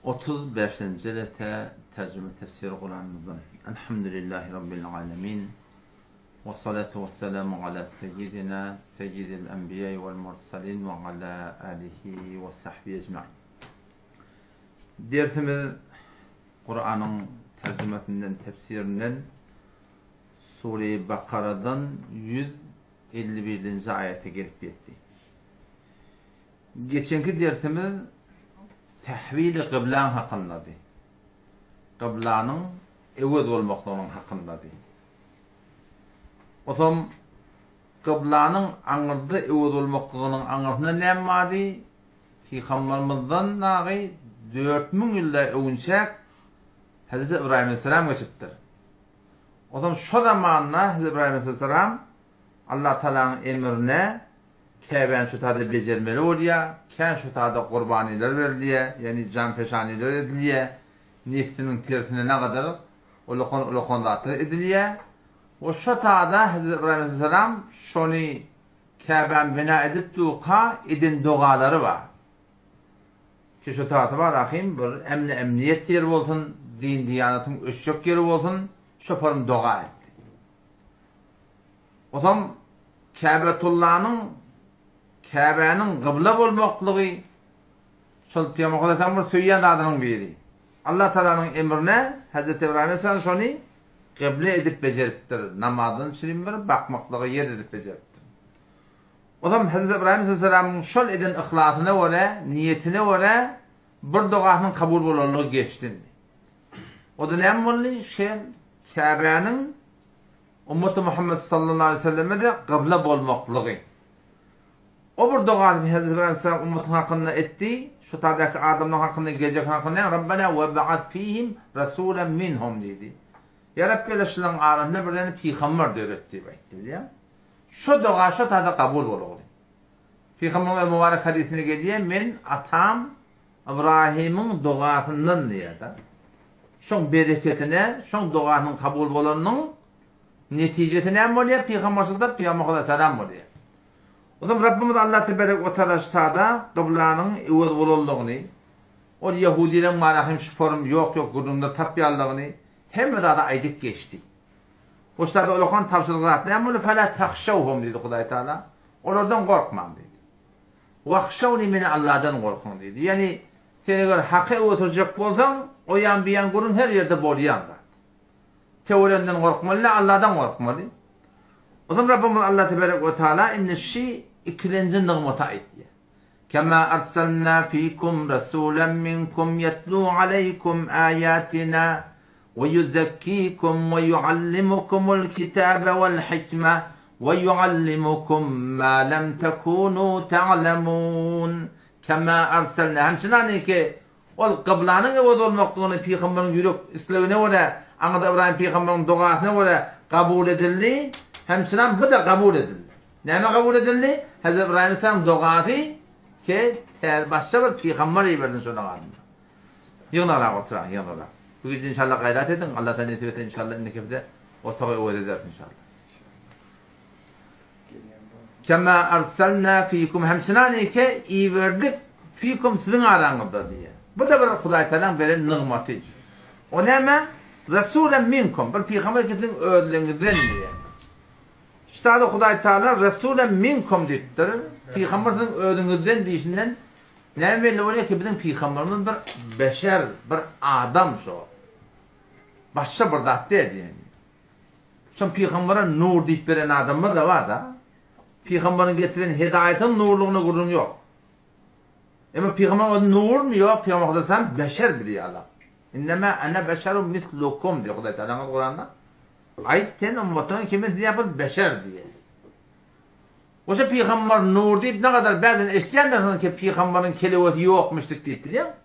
35. lete tercüme tefsir Kur'an'ımızdan. Elhamdülillahi Rabbil alemin. Ve salatu ve selamu ala seyyidina seyyidil enbiya vel mursalin ve ala alihi ve sahbihi ecmaîn. Dersimiz Kur'an'ın tercümesinden, tefsirinden Sure-i Bakara'dan 151. ayete gelip yetti. Geçenki dersimiz tehvil-i kıblan hakkındadır. Kıblanın evvel olmaklarının hakkındadır. O zaman kıblanın anırdı evvel olmaklarının anırtına ne vardı? Peygamberimizden nağı 4000 yılda önce Hazreti İbrahim Aleyhisselam geçiptir. O zaman şu zamanla Hazreti İbrahim Aleyhisselam Allah Teala'nın emrine Kabe'nin şu tadı becermeli oluyor, ken şu tadı kurbaniler veriliyor, yani can feşaniler ediliyor, neftinin tersine ne kadar ulukon dağıtır ediliyor. O şu tadı Hazreti İbrahim Aleyhisselam şunu Kabe'nin bina edip duqa edin duaları var. Ki şu tadı var, rahim bir emniyet yeri olsun, din diyanatın öşçök yeri olsun, şu form dua etti. O zaman Kabe'nin kıbla olmaklığı şol Peygamber Aleyhisselam'ın söyleyen adının biri. Allah Teala'nın emrine Hazreti İbrahim Aleyhisselam şunu kıble edip beceriptir. Namazın şirin bir bakmaklığı yer edip beceriptir. O zaman Hazreti İbrahim Aleyhisselam'ın şol eden ihlasına göre, niyetine göre bir duasının kabul olurluğu geçti. O da ne oldu? Kabe'nin Ümmeti Muhammed sallallahu aleyhi ve selleme de kıbla olmaklığı. O bir duası Hazreti İbrahim Aleyhisselam ümmetin hakkında etti. Şu tadaki adamın hakkında gelecek hakkında Rabbena ve ba'at fihim rasulen minhum dedi. Ya Rabbi Resulü'nün arasında bir tane peygamber öğretti. Şu dua şu tadı kabul olur. Peygamber'in mübarek hadisine geliyor. Men atam İbrahim'in duasından diyor da. Şun bereketine, şun duasının kabul olanının neticesine mi oluyor? Peygamber'de Peygamber Aleyhisselam oluyor. O zaman Rabbimiz Allah Tebarek ve Teala ştada kıblanın evvel olurluğunu, o Yahudilerin marahim şu form yok kurumda tapyallığını hem de aydık geçti. O ştada olukan tavsırlıqat ne mi? Fela takhşavhum dedi Huday Teala. Onlardan korkmam dedi. Vahşavni meni Allah'tan korkun dedi. Yani seni göre hakkı oturacak olsan o yan bir yan kurun her yerde boluyan da. Teorenden korkmalı, Allah'tan korkmalı. O zaman Rabbimiz Allah Tebarek ve Teala inneşşi ikinci nığmata etti. Kema arsalna fikum rasulen minkum yetlu aleykum ayatina ve yuzekkikum ve yuallimukumul kitabe vel hikme ve yuallimukum ma lem tekunu ta'lemun. Kema arsalna hemçinani ki o kıblanın evvel olmaklığını Peygamber'in yürek İslam'ına göre Anadolu İbrahim Peygamber'in duasına göre kabul edildi. Hemçinin bu da kabul edildi. Neyme kabul edildi? Hazreti İbrahim Aleyhisselam duası ki başka bir peygamber verdin şu duasında. Yığınarak oturan, yığınarak. Bu gece inşallah gayret edin. Allah'tan netice inşallah innekefde otağı öğret edersin inşallah. Kema arsalna fikum hemçinin ki iyi verdik fikum sizin aranızda diye. Bu da bir Huday Teala'nın veren nığmatı. O neyme? Resulen minkum. Bir peygamber getirin öğrenlerinizden diye. İşte Huday Teala Resulen minkum dittir. Peygamberin öğrenlerinizden deyişinden ne belli oluyor ki bizim peygamberimiz bir beşer, bir adam şu. Başka bir zat değil yani. Şu peygambere nur deyip veren adamı da var da. Peygamberin getiren hidayetin nurluğunu kurun yok. Ama peygamberin nur mu yok? Peygamber Aleyhisselam beşer biliyor Allah. İnneme ene beşerun mislukum diyor Huday Teala'nın Kur'an'da. Ayet ten ümmetinin kimin diye yapar? Beşer diye. Oysa Peygamber nur deyip ne kadar bazen eşleyenler ki Peygamberin kelimesi yokmuştuk deyip biliyor musun?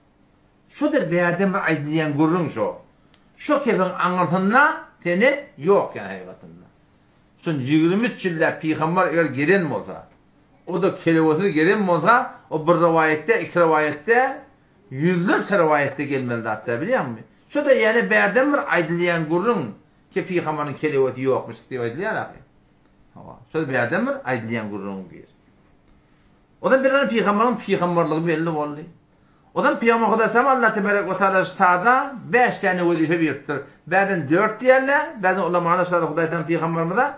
Şu da bir yerden bir ayetleyen görün şu. Şu kefin anlatında seni yok yani hayatında. Son 23 yılda Peygamber eğer gelen mi olsa, o da kelimesi gelen mi olsa, o bir rivayette, iki rivayette, yüzlerce rivayette gelmeli hatta biliyor musun? Şu da yani bir yerden bir ayetleyen görün ki Peygamberin kelimesi yokmuş diye ayetleyen abi. Şu da bir yerden bir ayetleyen görün bir. O da bir tane Peygamberin peygamberliği belli oldu. Odan Peygamber Aleyhisselam Allah Tebarek ve Teala stada 5 tane vazife veripdir. Bazen 4 diyorlar, bazen ulamalar stada Hudaydan Peygamberimize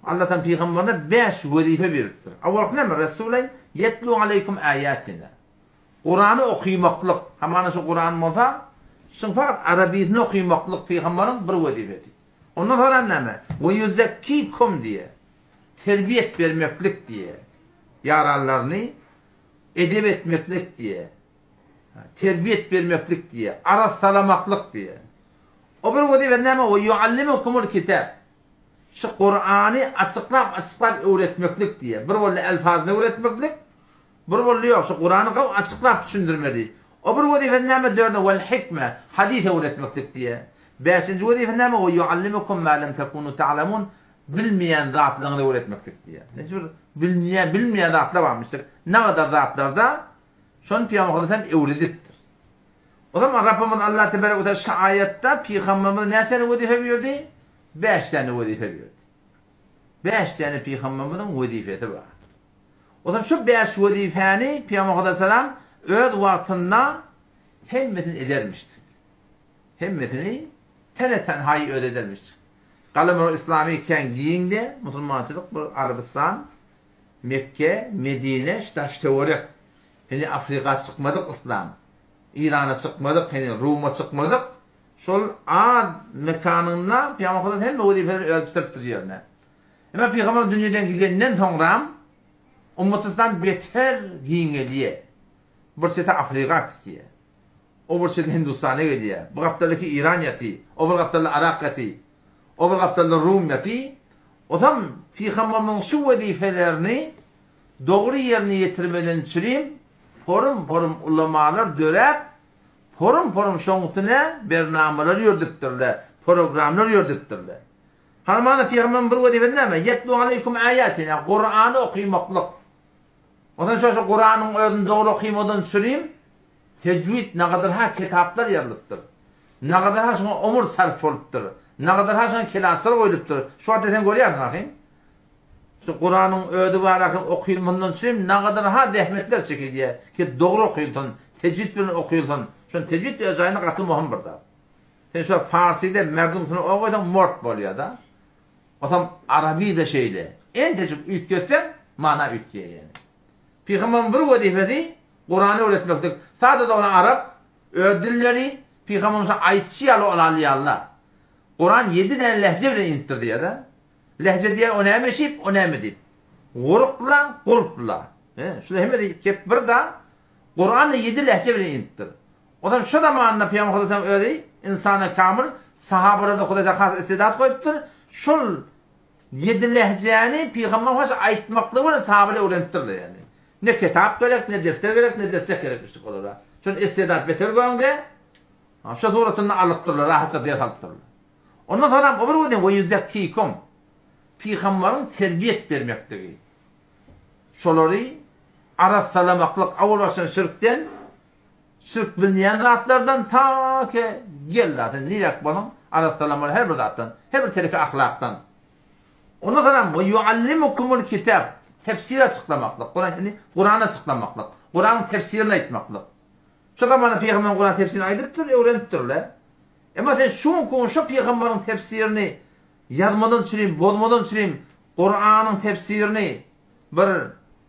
Allah'tan Peygamberine 5 vazife veripdir. Awwal nima Resulay yetlu aleykum ayatina. Kur'an'ı okuymaklık. Hamana şu Kur'an olsa, şun fakat Arabiyini okuymaklık Peygamberin bir vazifeti. Ondan sonra nima? Ve yuzekkikum diye. Terbiyet vermeklik diye. Yararlarını edep etmeklik diye. Terbiyet vermeklik diye. Ara salamaklık diye. O bir vazife nima? Ve yuallimukumul kitab. Şu Kur'an'ı açıklap öğretmeklik diye. Bir vallahi elfazını öğretmeklik. Bir vallahi yok. Şu Kur'an'ı açıklap düşündürmeli. O bir vazife nima? Dörde vel hikme. Hadis öğretmeklik diye. Beşinci vazife nima? Ve yuallimukum ma lem tekunu ta'lemun. Bilmeyen zatlarını öğretmeklik diye. Bilmeyen zatlar varmıştır. Ne kadar zatlarda şun Peygamber Aleyhisselam öğretiptir. O zaman Rabbimiz Allah Tebarek ve Teala şu ayette Peygamberimize ne tane vazife verdi? 5 tane vazife verdi. 5 tane Peygamberimizin vazifesi var. O zaman şu 5 vazifeni Peygamber Aleyhisselam öz vaktinde hemmetini edermiştir. Hemmetini tenhayı ödedermiştir. Kalamur İslami iken giyinde Müslümançılık bu Arabistan, Mekke, Medine, teorik. Hani Afrika çıkmadık İslam. İran'a çıkmadık, hani Rum'a çıkmadık. Şol ad mekanında Peygamber hem vazifelerini öğretip yerine. Ama Peygamber dünyadan gidenden sonra ümmetimizden beter giyineliye. Bir sete Afrika gidiyor. O bir sete Hindistan'a gidiyor. Bu kaptadaki İran yatı, o bir kaptadaki Irak yatı, o bir kaptadaki Rum yatı. O zaman Peygamber'in şu vazifelerini doğru yerine getirmeden çürüyüm, forum ulamalar dörep, forum şoğutuna bernameler yördüktirler, programlar yördüktirler. Halmana Peygamber'in bir vazifesi neyme? Yetlu aleykum ayatina, Kur'an'ı okuymaklık. Ondan sonra şu Kur'an'ın özünü doğru okuymadan çürüyüm, tecvid ne kadar ha kitaplar yazılıptır. Ne kadar ha şuna umur sarf oluptır. Ne kadar ha şuna kilaslar koyuluptır. Şu adı sen görüyorsun bakayım. Şu Kur'an'ın ödü var okuyulmandan çürüyüm, ne kadar ha zahmetler çekiliyor. Ki doğru okuyulsun, tecvid bilen okuyulsun. Şun tecvid özayına katılmağın burada. Sen şu Farsi'de merdumsunu okuysan mort oluyor da. O zaman Arabi de şeyle. En tecvid ülkesen mana ülkeye yani. Peygamber'in bir vazifesi Kur'an'ı öğretmektir. Sadece ona Arap ödülleri Peygamber'in ayçiyalı olalıyallah. Kur'an 7 tane lehçe bile indirdi ya da. Lehçe diye ona emeşip, ona emedip. Vurukla, kulpla. Şurada hemen de bir de Kur'an'ı 7 lehçe bile indirdi. O zaman şu zamanında Peygamber Aleyhisselam öyle insana kamil sahabeler de Hudayda khas istidat koyuptur. Şol 7 lehçeni Peygamber hoş aytmakla bunu sahabeler öğrentirdi yani. Ne kitap gerek, ne defter gerek, ne destek gerek işte olara. Şun istidat beter goğunge şu doğrultusunda alıptırlar, rahatça diye alıptırlar. Ondan sonra o bir vazifesi ve yuzekkikum. Peygamber'in terbiyet vermektir. Şolary ara salamaklık avul başın şirkten şirk bilmeyen zatlardan ta ki gelladan nilak bunun ara salamak her bir zattan, her bir tarifi ahlaktan. Ondan sonra ve yuallimukumul kitab. Tefsir açıklamaklık. Kur'an'ı açıklamaklık. Kur'an'ın tefsirini aytmaklık. Şu zamanı Peygamber'in Kur'an tefsirini aydıptır, öğreniptirler. Ama sen şu Peygamber'in tefsirini yazmadan çürüyüm, bozmadan çürüyüm, Kur'an'ın tefsirini bir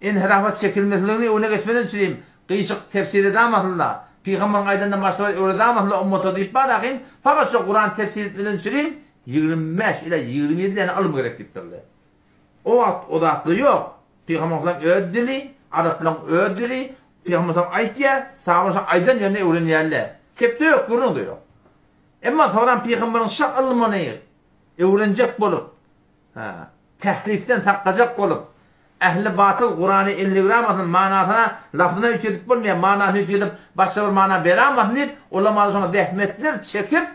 inhirafat çekilmesini öne geçmeden çürüyüm, kıyışık tefsiri damasınlar, Peygamber'in aydandan başlayıp öyle damasınlar, ummata deyip bırakayım, fakat şu Kur'an tefsir etmeden çürüyüm, 25 ile 27 tane alım gerektirdiler. O da aklı yok. Peygamber'in ödülü, Arapların ödülü, Peygamber'in aytiya, sahabe'nin aydan yerine öğreniyerler. Kepte yok, bunun da yok. Ama sonra Peygamber'in şak ilmini öğrenecek bolup, tehriften takkacak bolup, ehli batıl Kur'an'ı illigramasın manasına, lafına yükledip bulmayan, manasını yükledip başka bir mana veramasın, ulamalar sonra zahmetler çekip,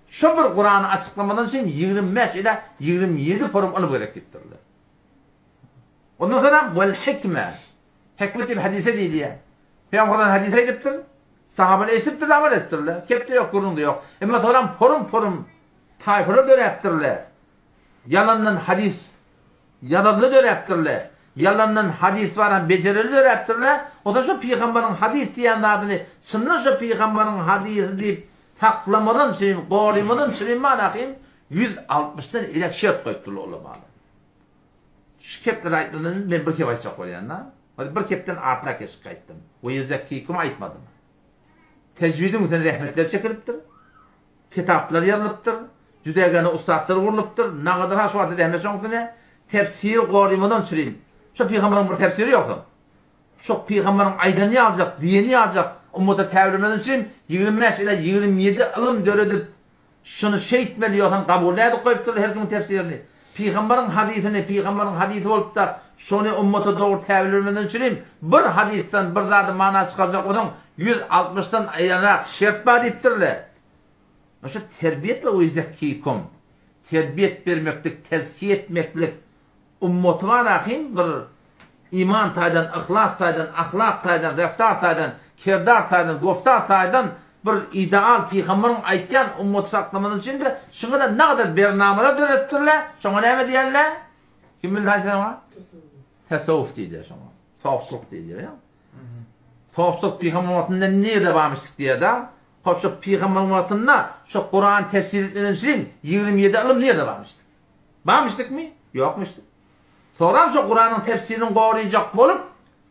şu bir Kur'an'ı açıklamadan için 25 ile 27 forum alıp gerektirdiler. Ondan sonra vel hikme. Hikmeti bir hadise değil ya. Peygamber'den hadise ediptir. Sahabeler eşittir, amel ettirler. Kepte yok, kurun da yok. Ama sonra forum tayfını döneptirler. Yalandan hadis, yalanını döneptirler. yalandan hadis var, becerilir heptirler. O da şu peygamberin hadis diyen adını, sınır şu peygamberin hadisi deyip saklamadan çürüyüm, qoğrimadan çürüyüm manakayım, 160'dan ilek şert koyupturlu olamalı. Şu kepler aytmadığını ben bir kep aytsak koyanlar. Bir kepten artla kesik ayttım. O yüzekkiyikum aytmadım. Tecvidin müten rahmetler çekiliptir. Kitaplar yazılıptır. Cüdegana ustadlar vuruluptur. Ne kadar ha şu adı dehmesin okudune. Tefsir qoğrimadan çürüyüm. Şu peygamberin bir tefsiri yoktu. Şu peygamberin aydanı alacak, diyeni alacak. Ummata tevriminden çürüyüm. 25 ile 27 ılım döredip şunu etmeli yokan kabul edip koyuptur her kimin tefsirini. Peygamberin hadisi olup da şunu ummata doğru tevriminden çürüyüm. Bir hadisten bir zaten mana çıkaracak onun 160'dan ayanarak şert var deyiptirler. Şu terbiyet ve uyzekkiyikum. Terbiyet vermeklik, tezkiye etmeklik. Ummat var rahim bir iman taydan, ihlas taydan, ahlak taydan, reftar taydan, kirdar taydan, goftar taydan bir ideal peygamberin aytgan ummat saklamanın içinde şuna da ne kadar bernamalar dönettirler. Şuna ne diyorlar? Kim bilir haysana? Tasavvuf deydi şuna. Safsızlık deydi ya. Safsızlık peygamberin vatında nerede varmıştık diye de şu peygamberin vatında şu Kur'an tefsir etmeden için 27 ılım nerede varmıştık? Varmıştık mı? Yokmuştuk. Sonra şu Kur'an'ın tefsirini qoruyacak bolup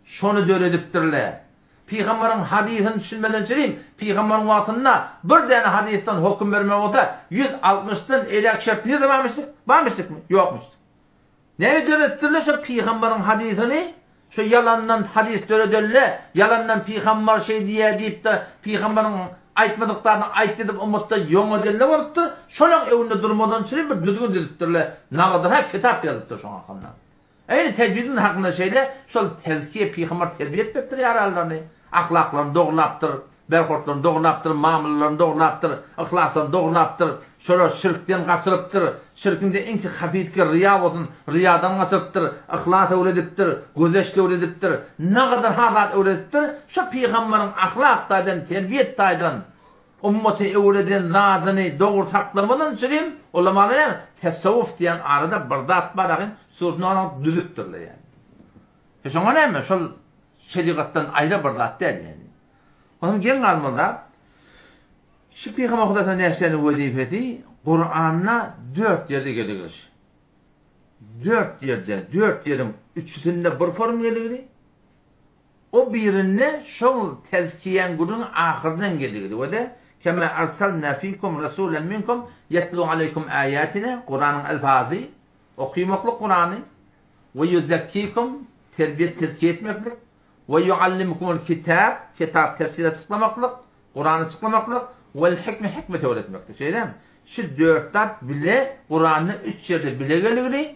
şonu dörediptirler. Peygamberin hadisini düşünmeden çireyim. Peygamberin vatında bir tane hadisten hüküm verme olsa 160'dan elek şart nerede varmıştık? Varmıştık mı? Yokmuştuk. Ne dörediptirler şu peygamberin hadisini? Şu yalandan hadis dörediptirler. Yalandan peygamber şey diye deyip de peygamberin aytmadıklarını ayt edip ummatta yonu delle varıptır. Şonun evinde durmadan çireyim bir düzgün dediptirler. Ne kadar ha kitap yazıptır şuna hakkında. Aynı tecvidin hakkında şeyle şu tezkiye peygamber terbiye etmektir yararlarını. Ahlaklarını doğrulaptır, berkortlarını doğrulaptır, mamullarını doğrulaptır, ihlaslarını doğrulaptır. Şöyle şirkten kaçırıptır. Şirkinde enki hafiyetki riya olsun, riyadan kaçırıptır, ihlas öğrediptir, gözeşte öğrediptir. Ne kadar halat öğrediptir. Şu peygamberin ahlaktaydan, terbiyetaydan ummati öğreden zadını doğru taklırmadan çüreyim. Olamalı ne? Tesavvuf diyen arada bir dat var. Surutunu ona düzüptürler yani. Şuna ne mi? Şu şeriattan ayrı bir zat değil yani. Onun gelin almalar, şu Peygamber Kudası'na nefsenin vazifeti, Kur'an'la 4 yerde gelir. 4 yerin üçüsünde bir form gelir. O birine şu tezkiyen gurun ahirden gelir. O da, kema arsalna fikum rasulen minkum, yetlu aleykum ayatina, Kur'an'ın elfazı, okuymaklık Kur'an'ı ve yüzekkikum terbiyet tezkiye etmeklik ve yuallimukumul kitap tefsir açıklamaklık, Kur'an açıklamaklık ve hikmet öğretmeklik. Şey değil mi? Şu 4 tat bile Kur'an'ı 3 yerde bile gelir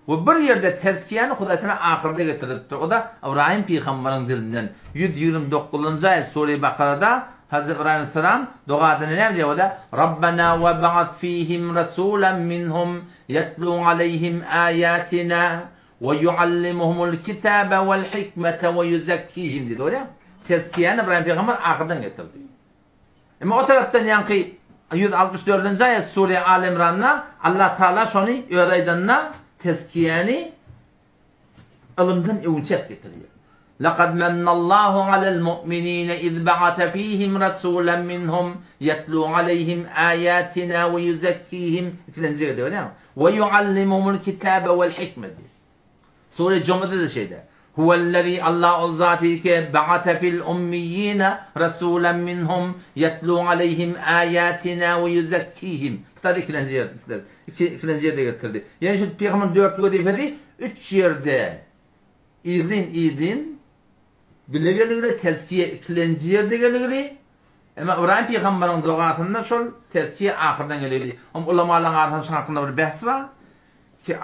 ve bir yerde tezkiyenin Kudayetine ahirde getiriptir. O da İbrahim Peygamber'in dilinden 129. ayet Sure-i Bakara'da Hazreti İbrahim Aleyhisselam duasını ne diyor o da? Rabbena ve ba'at fihim rasulan minhum yetlu aleyhim ayatina ve yuallimuhumul kitabe vel hikmete ve yuzekkihim dedi öyle. Tezkiyen İbrahim Peygamber ahirden getirdi. Ama o taraftan yankı 164. ayet Sure-i Al İmran'la Allah Teala şunu öğredenine tezkiyeni ılımdan evçek getiriyor. لَقَدْ مَنَّ اللّٰهُ عَلَى الْمُؤْمِنِينَ اِذْ بَعَثَ ف۪يهِمْ رَسُولًا مِّنْهُمْ يَتْلُوا عَلَيْهِمْ آيَاتِنَا وَيُزَكِّيهِمْ وَيُعَلِّمُهُمُ الْكِتَابَ وَالْحِكْمَةِ Sure-i Cuma'da da şeyde. Huvellezî Allah o zâti ki ba'ate fil ummiyîne rasûlen minhum yetlû aleyhim âyâtina ve yuzekkîhim. Kıtada ikinci yerde getirdi. Yani şu Peygamber'in 4 vazifesi 3 yerde izin bile gelir, tezkiye ikinci yerde gelir. Ama İbrahim Peygamber'in duasında şu tezkiye ahirden gelir. Ama ulamaların arasında hakkında bir bahs var ki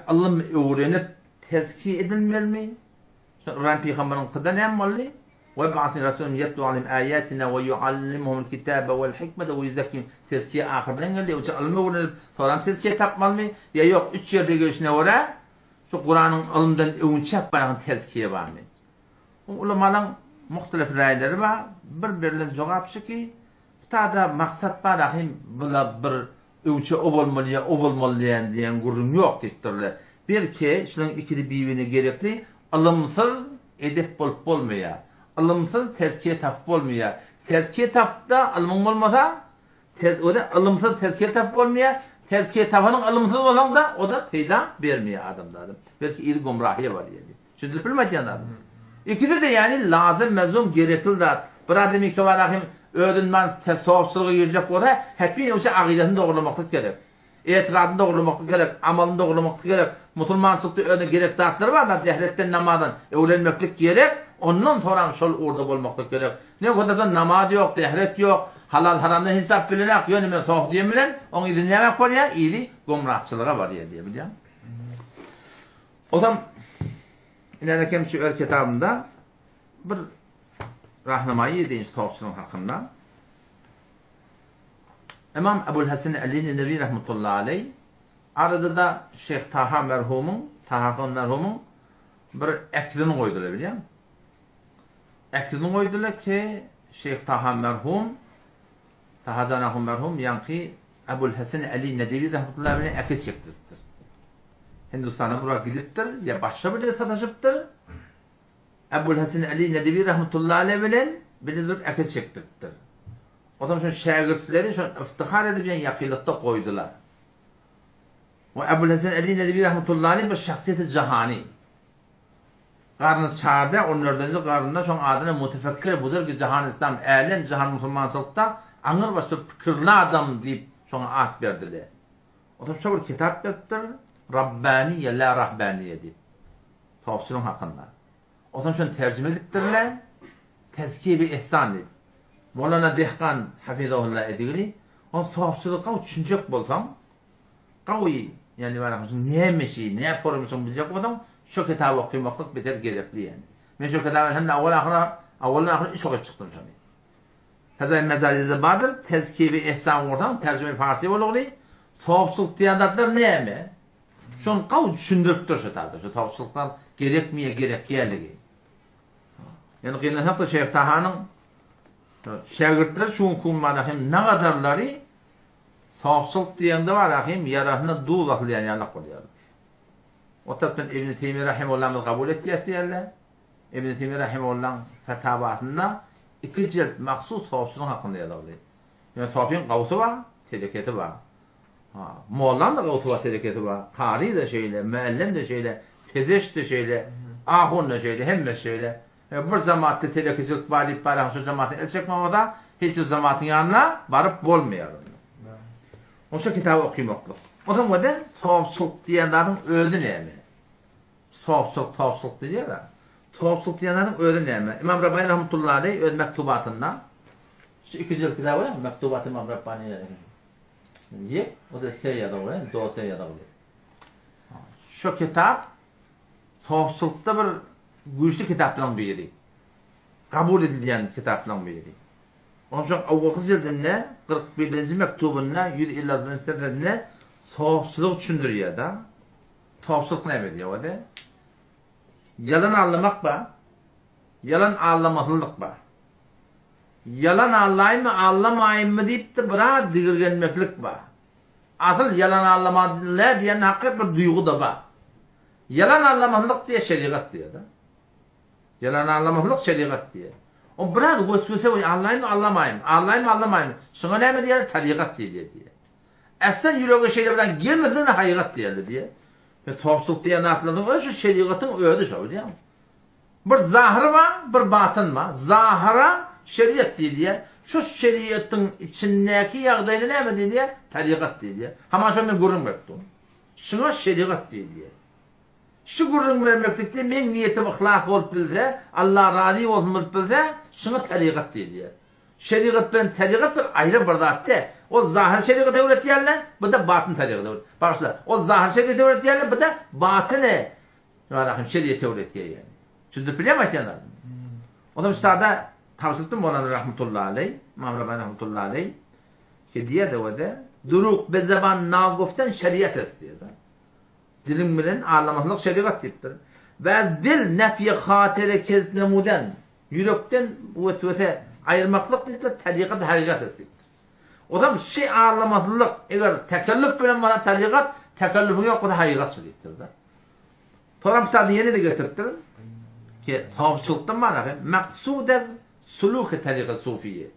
Allah'ım öğrenip tezkiye edilmeli mi? İbrahim Peygamber'in kıda ne yapmalı? وَبَعَثْنِ رَسُولٌ يَتْلُوا عَلَيْهِمْ آيَاتِنَا وَيُعَلِّمُهُمُ الْكِتَابَ وَالْحِكْمَةَ وَيُزَكِّيهِمْ Tezkiye ahirden geliyor. Alımı öğrenip sonra tezkiye takmalı mı? Ya yok 3 yerde görüşüne uğra. Şu Kur'an'ın alımdan övünçak bana tezkiye var mı? Ulamaların muhtelif rayları var. Birbirine cevapşı ki tada maksat var rahim bir övünçe o olmalı diyen gurrum yok deyiptirler. Belki şunun ikili birbirine gerekli alımsız edip bolup bolmaya. Alımsız tezkiye taf bolmaya. Tezkiye tafta alımın olmasa o da alımsız tezkiye taf bolmaya. Tezkiye tafanın alımsız olan da o da feyda vermiyor adamlardan. Belki iyi gumrahiye var yani. Çünkü bilmediğin adam. İkisi de yani lazım mezum gerekli da. Bir adam iki var ahim öğrenmen tesavvufçılığı yiyecek olsa hepsi o şey akidesini doğrulamaklık gerek. İtiradını doğrulamaklık gerek. Amalını doğrulamaklık gerek. Musulmançılıkta öyle gerek dağıtları var da dehletten namazdan öğrenmeklik gerek. Ondan sonra şol orada olmaklık gerek. Ne kadar da namaz yok, dehlet yok. Halal haramdan hesap bilinek. Yönüme soğuk diyeyim bilen. Onun ili ne var ya? İli gumrahçılığa var ya diye biliyorum. O zaman İlerken şu ör kitabında bir rahnamayı ediniz tavsiyenin hakkında. İmam Ebu'l-Hasan Ali Nevi rahmetullahi aleyh arada da Şeyh Taha merhumun bir ekidini koydular biliyor musun? Ekidini koydular ki Şeyh Taha merhum Taha Canahum merhum yani Ebu'l-Hasan Ali Nevi rahmetullahi aleyh ekid çektirdi. Hindistan'a buraya gidiptir, ya başka bir de sataşıptır. Ebu'l-Hasan Ali Nedevi rahmetullahi aleyh bilen bildirip ekid çektiriptir. O zaman şu şagirdleri şu iftihar edip yani yakıylıkta koydular. Ve Ebu'l-Hasan Ali Nedevi rahmetullahi aleyh bir şahsiyeti cahani. Karnı çağırdı, onun ördenizi karnında şu adına mutefekkir budur ki cihan İslam, alem cihan Müslümanlıkta anır başka fikirli adam deyip şu ad verdiler. O zaman şu bir kitap yaptır. Rabbaniye la rahbaniye deyip tavsiyenin hakkında. O zaman şunu tercüme ettirler. Tezkiye bir ihsan deyip. Molana Dehkan hafizahullah edildi. O tavsiyelikten düşünecek bolsam kavi yani bana ne meşi ne formasyon bilecek adam şu kitabı okumaklık beter gerekli yani. Ben şu kitabı hem de avvalına ahir iş okuyup çıktım şunu. Hazır mezariyede badır tezkiye bir ihsan ortam tercüme farsi olur. Tavsiyelik diyanatlar ne mi? Şun qav düşündürüptür şu tadı. Şu tavsiyelikten gerekmiye gerek geldi. Yani qiyinlasak da Şeyh Taha'nın şagirdleri şun kummanı hem ne kadarları tavsiyelik diyende var ahim yarahına duğlaklayan yanlak oluyor. O taptan İbn-i Teymiye Rahimullah'ın kabul ettiği diyorlar. İbn-i Teymiye Rahimullah'ın fetavatında 2 cilt mahsus tavsiyenin hakkında yazılıyor. Yani tavsiyenin qavsu var, teleketi var. Moğollan da gavtuva hareketi var. Kari de şöyle, müellem de şöyle, pezeş de şöyle, ahun da şöyle, hemmet şöyle. Bir zamatte telekizlik badip baran şu zamatın el çekmemada hiçbir zamatın yanına varıp bolmuyor. O şu kitabı okumaklık. O zaman da tavsiyelik diyenlerin öldü neymi? Tavsiyelik diyor ya. Tavsiyelik diyenlerin öldü neymi? İmam Rabbani rahmetullahi aleyh öz mektubatında şu 2 cilt kitabı var ya, mektubat İmam Rabbani'ye. Ye, o da ya da oluyor, doğru ya da oluyor. Şu kitap tavsiyelikte bir güçlü kitaptan biri. Kabul edilen kitaptan biri. Onun için avvakı cildinde 41. mektubunda 150. seferinde tavsiyelik düşündürüyor da. Tavsiyelik ne diyor o da? Yalan anlamak var. Yalan anlamaklık var. Yalan anlayayım mı anlamayayım mı deyip de bırak dirgenmeklik var. Asıl yalan anlamadılar diyen hakkı bir duygu da var. Yalan anlamaklık diye şeriat diyor da. Yalan anlamaklık şeriat diye. O bırak vesvese anlayayım mı anlamayayım, anlayayım mı anlamayayım. Şuna ne mi diye tarikat diye. Esen yüreğe şeylerden girmediğine hakikat diye. Ve tavsiyelik diye natlanın o şu şeriatın öğüdü şu diyor. Bir zahir var, bir batın var. Zahira şeriat diye. Şu şeriatın içindeki yağdayla ne mi diye tarikat diye. Hemen şu ben gurur verdim. Şuna şeriat diye. Şu gurur vermeklikte men niyetim ihlas olup bilse, Allah razı olsun bilse, şuna tarikat diye. Şeriat ben tarikat bir ayrı bir zatte. O zahir şeriatı öğretiyenler, bu da batın tarikatı öğretiyor. Başla, o zahir şeriatı öğretiyenler, bu da batını şeriatı öğretiyor yani. Çünkü bilemezler. O da üstada tavsiyetim olan rahmetullahi aleyh, İmam Rabbani rahmetullahi aleyh, ki diye de o da, duruk be zaman naguften şeriat istiyor da. Dilim bilen ağlamaklık şeriat gittir. Ve dil nefye hatire keznemuden, yürekten öte ayırmaklık değil de tarikat hakikat istiyor. O da bir şey ağlamaklık, eğer tekellüf bilen bana tarikat, tekellüfün yok o da hakikat şeriattir da. Toramtarını yeni de getirttir. Ki sahipçılıktan bana ki maksud ez suluk tariqı sufiye.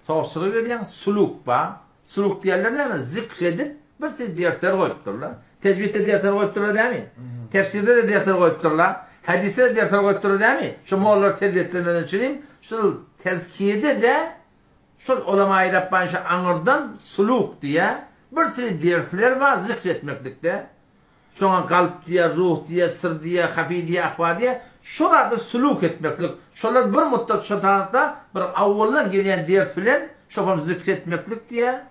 Sahipçılığı diyen suluk ba. Suluk diyenler ne mi? Zikredip bir sürü diyetler koyupturlar. Tecvidde diyetler koyupturlar değil mi? Tefsirde de diyetler koyupturlar. Hadiste de diyetler koyupturlar değil mi? Şu muallar tedbir etmeden söyleyeyim. Şu tezkiyede de şu ulema-i Rabbani anırdan suluk diye bir sürü dersler var zikretmeklikte. Şuna kalp diye, ruh diye, sır diye, hafi diye, ahva diye şurada suluk etmeklik. Şunlar bir müddet şu tarafta bir avvaldan gelen ders bilen şofam zikretmeklik diye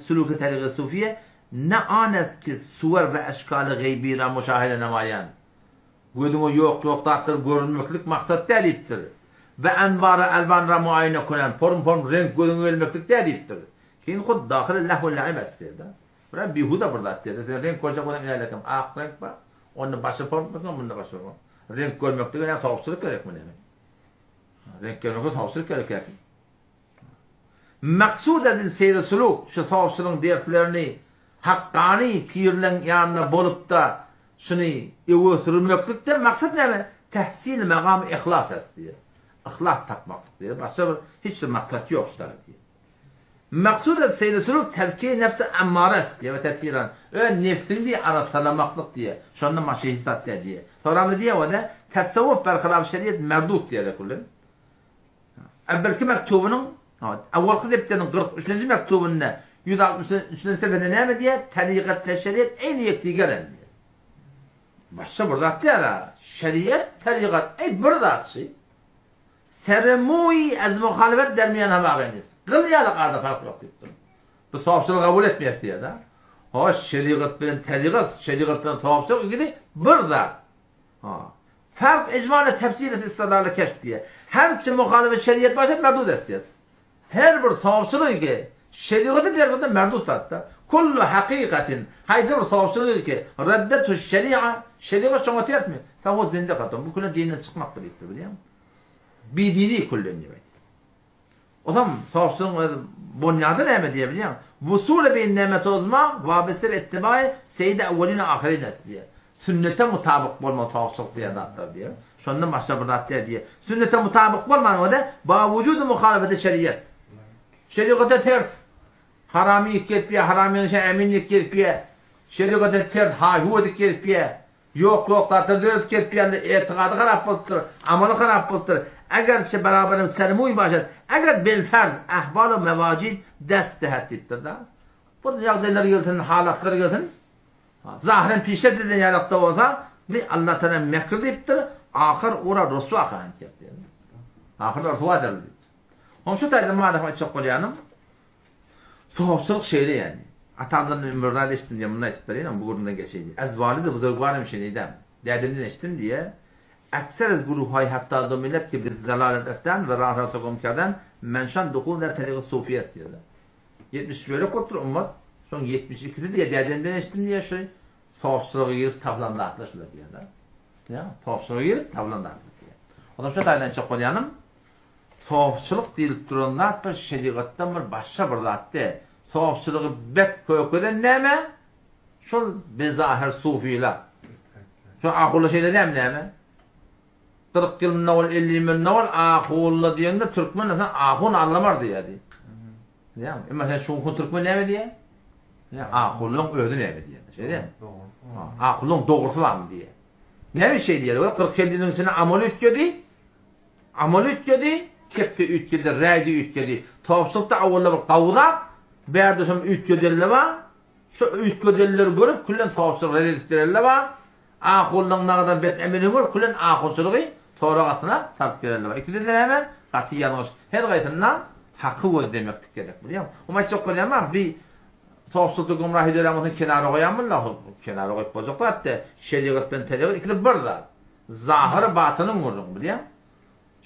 suluk-i tariqı sufiye ne anes ki suvar ve eşkali gaybira müşahede nemayan. Gözünü yok dağıtır görünmeklik maksat değildir. Ve envarı elvanra muayene kunan form renk gözünü ölmeklik değildir. Keyin xud daxil lehul la'ib istedi. Bura bihuda burada dedi. Renk koyacak olan ilerledim. Ak renk var. Onun başı form bakın bunda başı form. Renk görmeklik yani tavsırlık gerek mi demek? Renk görmeklik tavsırlık gerek. Maksud edin seyri suluk şu tavsırlığın derslerini hakkani pirlen yanına bolup da şunu sürülmeklikten maksat ne mi? Tehsil megamı ihlas istiyor. İhlas tapmaklık diyor. Başka bir hiç de maksat yok işte diyor. Maksud edin seyri suluk tezkiye nefsi emmare istiyor ve tethiren. Öyle nefsin diye araftalamaklık diye. Şunun maşı hissat diye. Sonra diye o da tesavvuf berhilaf şeriyet merdut diye de kullun. Evvelki mektubunun avval kıliptenin 43. mektubunda 163. seferde ne diye? Tarikat ve şeriyet en yektiği gelen diye. Başta burada diyor şeriyet, tarikat, burada atşı. Seremui az muhalefet dermeyen havağınız. Kılyalık arada fark yok diyor. Bu sahipçılığı kabul etmeyek diye da. Hoş şeriat bilen tarikat, şeriat bilen sahipçılık gibi burada. Fark ecmalı tefsir et istidarlı keşf diye. Her çi muhalefet şeriyet başet merdud etsin. Her bir sahipçılığı ki şeriatı dergide merdud hatta. Kullu hakikatin haydi bir sahipçılığı ki reddetu şeriat şuna ters mi? Fahu zinde katım. Bu kule dininden çıkmak birlikte biliyor musun? Bidini kullen demek. O zaman sahipçılığın bunyadı ne mi diye biliyor musun? Vusule bin nimet ozma vabese ve ittibai seyde evveline ahirine diye. Sünnete mutabık olma sahipçılık diye hatta diye. Şundan başka bir hatta diye. Sünnete mutabık olma o da ba vücudu muhalefeti şeriat. Şeriata ters. Harami kelpiye, haramiyen şey eminlik kelpiye. Şeriata ters, hayhudik kelpiye. Yok, tatırdığı kelpiye, etiqadı harap boldur, amalı harap boldur. Eğer ki beraberim sermuy başet, eğer bilferz, ahval-ı mevacid dest dehettir da. Bu yağdaylar gelsin, halatlar gelsin. Zahiren pişer dediğin yarakta olsa, bir Allah Teala mekr deyiptir, ahir ora rüsva kâhint yaptır. Ahir rüsva derdir. Onun şu taydan maalesef çok kolyanım. Sahipçılık şeyli yani. Atamdan ömürler içtim diye bununla etip vereyim ama bu grubundan geçeydi. Ez valide buzurgvarım şeyliydim. Derdimden içtim diye. Ekser ez gruhay haftalı millet ki biz zelalet eften ve rah rasa komkardan menşan dokul der tariqı sufiye istiyorlar. 70 böyle koptur ummat. Son 72'de diye derdimden içtim diye şey. Sahipçılığı girip tavlanda atlaşırlar diye de. Ya, sahipçılığı girip tavlanda atlaşırlar diye. Adam şu taydan çok kolyanım. Sahipçılık deyilip duranlar bir şeriattan bir başka bir zatte. Sahipçılığı bet köküden neme? Şol bezahir sufiler. Şu akıllı şeyle dem neme? 40 yıl minnaval 50 yıl minnaval akıllı diyende Türkmen nasıl akın anlamar diye. Ya, ama sen şu Türkmen neme diye? Ya, akıllın ödü neme diye. Şey değil mi? Akıllın doğrusu var mı diye. Ne bir şey diye? 40 yılın içine amel ütkedi. Amel ütkedi. Kepke ütkedi, reydi ütkedi. Tavsıkta avvalla bir kavda. Berdi şum ütkediler var. Şu ütkedileri görüp küllen tavsık redediklerler var. Akıllın ne kadar bet emini var. Küllen akılçılığı torağasına tarp verirler var. İkide de hemen katı yanlış. Her gayetinden hakkı var demektik gerek. Biliyor musun? Ama çok koyayım ama bir tavsıkta gümrahi döneminin kenarı koyamın la. Kenarı koyup bozukta hatta şeriat ben teliği ikide burada. Zahir batının vurun biliyor musun?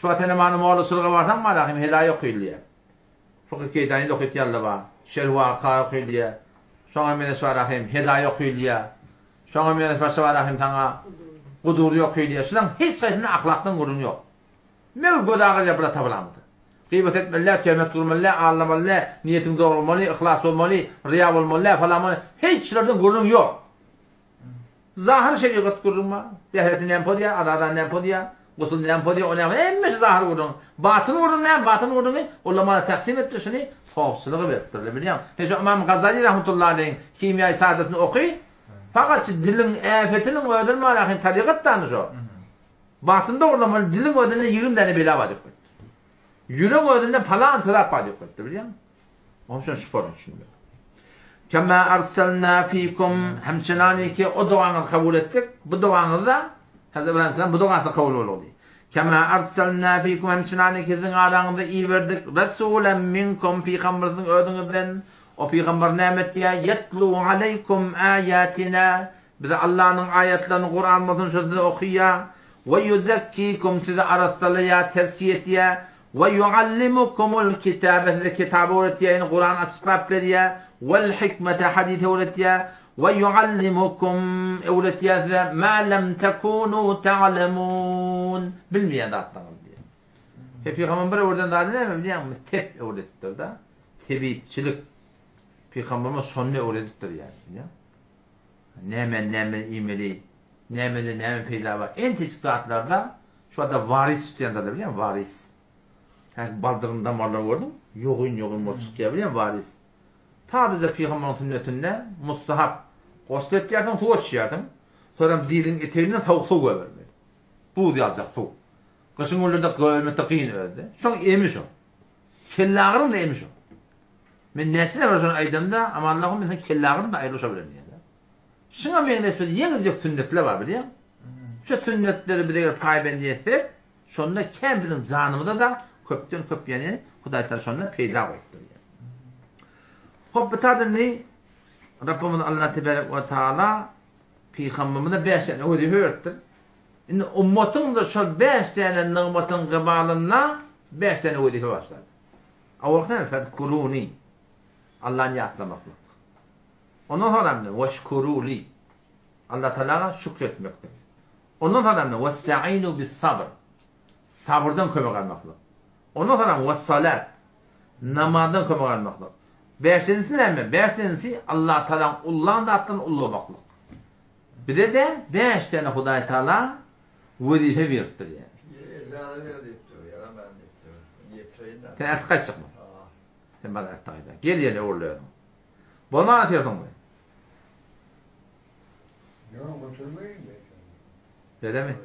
Şu atenemanı mağlusuluğa varsan var ahim helaya okuyuluyor. Şu hikayedani de okuyuyorlar var. Şervaka okuyuluyor. Şu an menes var ahim helaya okuyuluyor. Şu an menes başa var ahim sana kuduru okuyuluyor. Şundan hiç sayısının ahlaktan vurun yok. Mevl godağır yapıda tablamıdır. Gıybet etmeliler, tövmet durmalılar, ağlamalılar, niyetin doğru olmalı, ihlas olmalı, riya olmalı falan olmalı. Hiç şeylerden vurun yok. Zahir şeriat kurulma. Dehretin nempo diye, aradan nempo diye, gusul nempo diye, o nempo. Emmiş zahir kurulun. Batın kurulun ne? Batın kurulun ne? Ulamana taksim etti şunu. Soğupsuluğu veriptir. Biliyorum. Teşo İmam Gazali rahmetullahi aleyhin kimya-i saadetini okuy. Fakat dilin afetinin ödülme alakin tarikat tanışıyor. Batında kurulamalı dilin ödülünde 20 tane bela vadik etti. Yürün ödülünde falan tırap vadik etti. Biliyor musun? Onun için şüphelim şimdi. Kema arsalna fikum hemçinani ki o duanı kabul ettik. Bu duanı da Hazreti İbrahim Aleyhisselam bu duanı kabul oldu. Kema arsalna fikum hemçinani ki sizin aranızda iyi verdik. Resulen minkum peygamberin ödünüzden o peygamber nimettiye yetlu aleykum ayatina bize Allah'ın ayetlerini Kur'an'ın sözünü okuya ve yuzekkikum size arastalaya tezkiyetiye ve yuallimukumul kitabe size kitabı öğretiye Kur'an açıklayıp veriye vel hikmete hadith öğretiye ve yuallimukum öğretiye ma lem tekunu ta'lemun bilmeyen de atlanır diye. Peygamber oradan da ne mi biliyor musun? Tep öğretir da. Tebipçilik. Peygamberimiz sonunu öğretir yani. Nemen imeli, nemen peyda var. En teşvik zatlarda şu anda varis tutuyanlar da biliyor musun? Varis. Yani baldırından varlar gördüm. Yoğun motuskaya biliyor musun? Varis. Sadece Peygamber'in sünnetinde mustahap. Goslet yerden su açıyordun. Sonra dilin eteğinden tavuk su koyvermedi. Bu diye alacak su. Kışın ölürde koyverme takiyin öldü. Şu an emiş o. Kellağırın da emiş o. Men nesine var şu aydamda ama Allah'ım mesela kellağırın da ayrılışabilir niye de. Şuna ben de söyleyeyim yengizcek sünnetler var biliyor musun? Şu sünnetleri bir de paybendi etsek sonunda kendinin canımıza da köpten köp yani Huday Teala sonunda peyda koydu. Hop bitadı ne? Rabbimiz Allah Tebarek ve Teala Peygamberimize 5 tane öyle öğretti. Şimdi ummetin de şu 5 tane nimetin kıbalına 5 tane öyle başladı. Avvakta ne? Fedkuruni. Allah'ın yatlamaklık. Ondan sonra ne? Veşkuruli. Allah Teala'ya şükretmektir. Ondan sonra ne? Vesta'inu bis sabr. Sabırdan kömek almaklık. Ondan sonra vessalat. Namazdan kömek almaklık. Beşincisi ne mi? Beşincisi Allah Teala'nın Allah'ın da attığını ullamaklık. Bir de 5 tane Huday Teala vazife veriptir yani. Sen artık kaç çıkma. Sen bana artık ayda. Gel yine uğurlayalım. Bunu anlatıyordun mu? Yok, oturmayın. Öyle mi?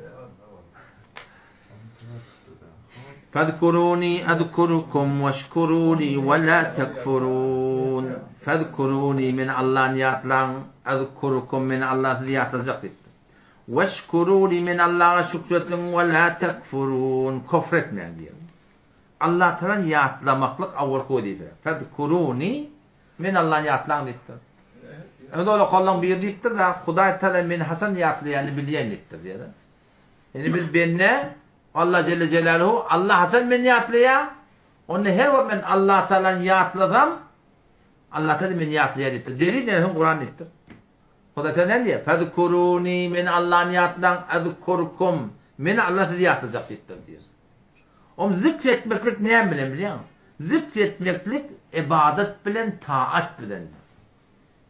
فاذكروني أذكركم واشكروني ولا تكفرون فاذكروني من الله نياتلان أذكركم من الله نياتلان واشكروني من الله شكرتم ولا تكفرون كفرت من دير الله تعالى نياتلمقلق أول خوديفة فاذكروني من الله نياتلان ديتر öyle kallan bir diktir da Huday Teala min Hasan niyatlı yani bilyen diktir diye. Yani biz benne Allah Celle Celaluhu Allah Hasan min niyatlı ya. Onu her vakit ben Allah Teala niyatladım. Allah Teala min niyatlı ya diktir. Delil ne? Kur'an diktir. Huday Teala ne diyor? Fezkuruni min Allah niyatlan ezkurkum min Allah niyatlayacak diktir diyor. Zikretmeklik ne biliyor musun? Zikretmeklik ibadet bilen taat bilen.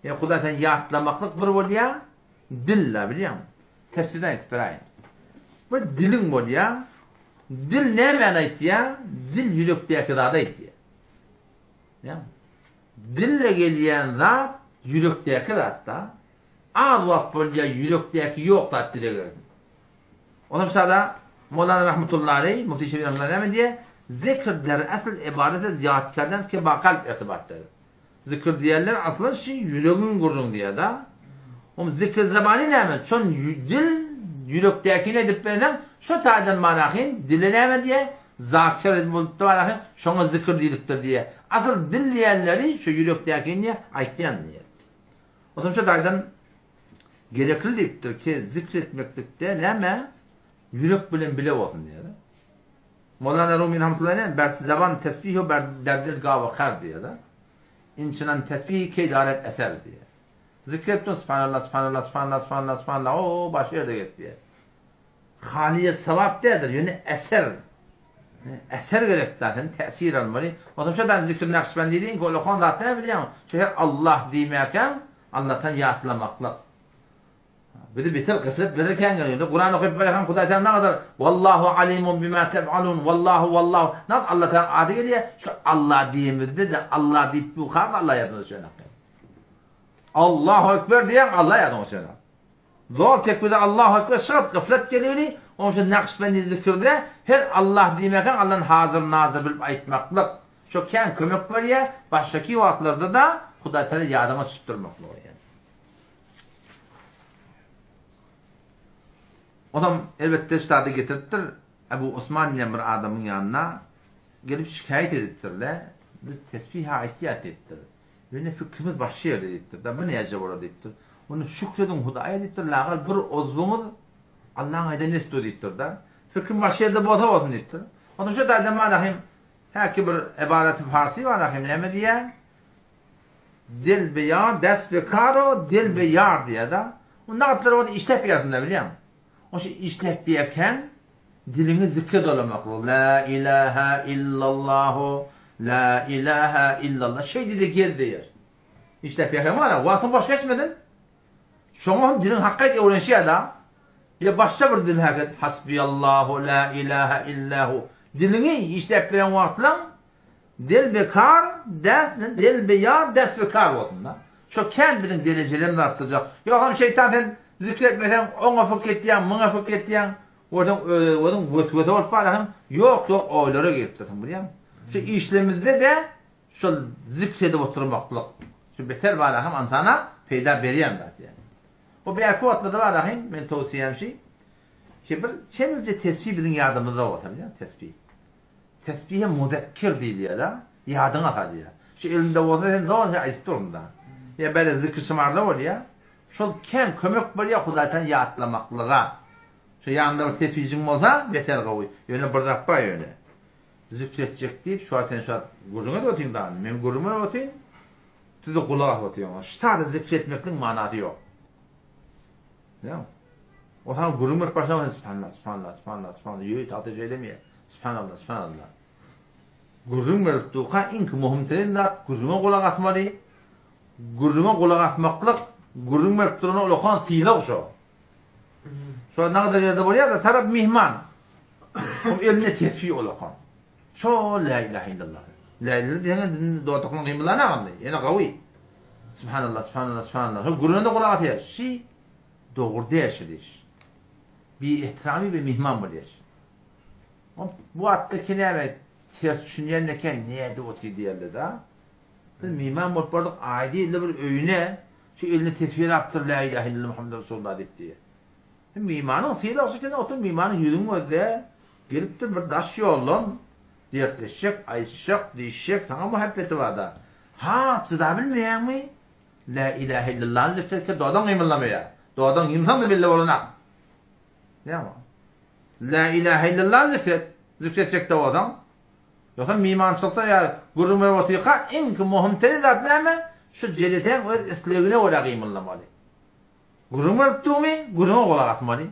Ya Huday yatlamaklık bir var ya, dille biliyor musun? Tefsirden itibaren. Bu dilin var ya, dil ne manaydı ya? Dil yürekteki zadaydı ya. Dille gelen zat, yürekteki zat da, ağız vakit var ya, yürekteki yok da dile geldi. Onun mesela, Mevlana Rahmetullahi Aleyh, Mufti Şefi Rahmetullahi Aleyh diye, zikirler asıl ibadete ziyadkardan ki bakal irtibattır. Zikir diyenler aslında yüreğin gurrun diye da. Zikir zamanı ne mi? Çün dil yürektekine edip benden şu tadan manahin dile ne diye zakir edip manahin şuna zikir diyeliktir diye. Asıl dil diyenleri şu yürektekine aytyan diye. O zaman şu tadan gerekli deyiptir ki zikretmeklikte ne mi? Yürek bilen bile olsun diye. Mevlana Rumi Rahmetullahi bersi zaman tesbihi ber derdil gâve khar diye da. İnçinan tesbihi ki dalet eser diye. Zikrettin subhanallah, subhanallah, subhanallah, subhanallah, subhanallah. O başı yerde getmiyor. Haliye sevap değildir. Yani eser. Eser gerek zaten. Tesir almalı. O zaman şuradan zikrin Nakşibendi deyin ki o lokhan zaten ne biliyor musun? Şöyle Allah demeyken Allah'tan yatlamaklık. Bir de bitir gıflet verirken geliyor. Kur'an okuyup verirken Hudaý Teala ne kadar Vallahu alimun bima tef'alun vallahu nasıl Allah Teala adı geliyor. Şu Allah diyemizde de Allah deyip bu kadar Allah yazını söyle. Allahu Ekber diyen Allah yazını söyle. Zor tekbirde Allahu Ekber şırt gıflet geliyor. Onun için Nakşibendi zikirde her Allah diyemekken Allah'ın hazır nazır bilip aytmaklık. Şu ken kömek var ya baştaki vaatlarda da Hudaý Teala yadıma tutturmaklık yani. O zaman elbette üstadı getirttir. Ebu Osman diyen bir adamın yanına gelip şikayet ediptirler. Bir tesbiha ihtiyat ettir. Yine fikrimiz başlıyor ediptir. Da bu ne acaba orada ediptir. Onu şükredin Hudaýa ediptir. Lağal bir ozvunuz Allah'ın aydan istiyor ediptir da. Fikrim başlıyor da bota olsun ediptir. Onun için de adamı alakim herki bir ibareti farsi var alakim. Ne mi diye? Dil beyar, ders bekaro, dil beyar diye da. Ondan kadar o da işlep yazında biliyor musun? O şey işlep yerken dilini zikre dolamaklı. La ilahe illallahu, la ilahe illallah. Şey dili geldi yer. İşlep yerken var ya, vaatını boş geçmedin. Şoňa dilin hakkıyet öğrenşiye da. Ya başka bir dil hakkıyet. Hasbiyallahu, la ilahe illahu. Dilini işlep veren vaatlan dil bekar, dil beyar, ders bekar olsun da. Şu kendinin derecelerini arttıracak. Yok ama şeytanın zikretmeden ona fıkrettiyen, mına fıkrettiyen, oradan vöt olup var. Yok oylara giriptir. Biliyor musun? Şu işlemizde de şu zikredip oturmaklık. Şu beter var hem insana peyda beriyem da yani. O bir erke atladı var ben tavsiyem şey. Şey bir çevirce tesbih bizim yardımımızda olsa biliyor musun? Tesbih. Tesbihe muzekkir değil ya da yadına atar ya. Şu elinde olsa ne olacak ayıp durumda. Ya böyle zikr şımarda ol ya. Şu kem kömek var ya Hudaý Teala yatlamaklığa. Şu yanında bir tesbihcim olsa beter kavuy. Yöne bırdak bay yöne. Zikredecek deyip şu aten şu at guruna da otayım da. Men guruma da otayım. Siz de kulağa otayım. Şu tarzı zikretmekten manatı yok. Ya. O zaman guruma başlamayın. Subhanallah. Yöğüt ateş eylemiyor. Subhanallah. Guruma tuğa ink muhimterin de guruma kulak atmalı. Guruma kulak atmaklık guruma tuttuğuna ulakan sila şu. Şu ne kadar yerde var ya da taraf mihman. Eline tesbih ulakan. Şu la ilahe illallah. La ilahe diyen doğataklan kıyımlar ne anlay? Yani kavi. Subhanallah. Guruna da kulak atıyor. Şey doğru yaşayış. Bir ihtirami ve mihman var yaş. Bu attaki ne evet ters düşünen neken neydi o diyorlar da. Mimam mutbarlık adi ile bir öğüne şu eline tesbih yaptır la ilahe illallah Muhammed Resulullah deyip diye. Mimanın fiili olsa ki otur mimanın yüzünü öde geliptir bir daş yolun diyekleşecek, ayışacak, diyecek sana muhabbeti var da. Ha sıda bilmeyen mi? La ilahe illallah zikretke doğadan kıyımlamaya. Doğadan kıyımsan da billah olana. Ne ama? La ilahe illallah zikredecek de o adam. Yoksa mimançılıkta ya gurur ve vatika en muhimteri zat neyme? Şu celiten öz islevine ola kıyımlamalı. Gurur ve tuttuğumu gururuna ola atmalı.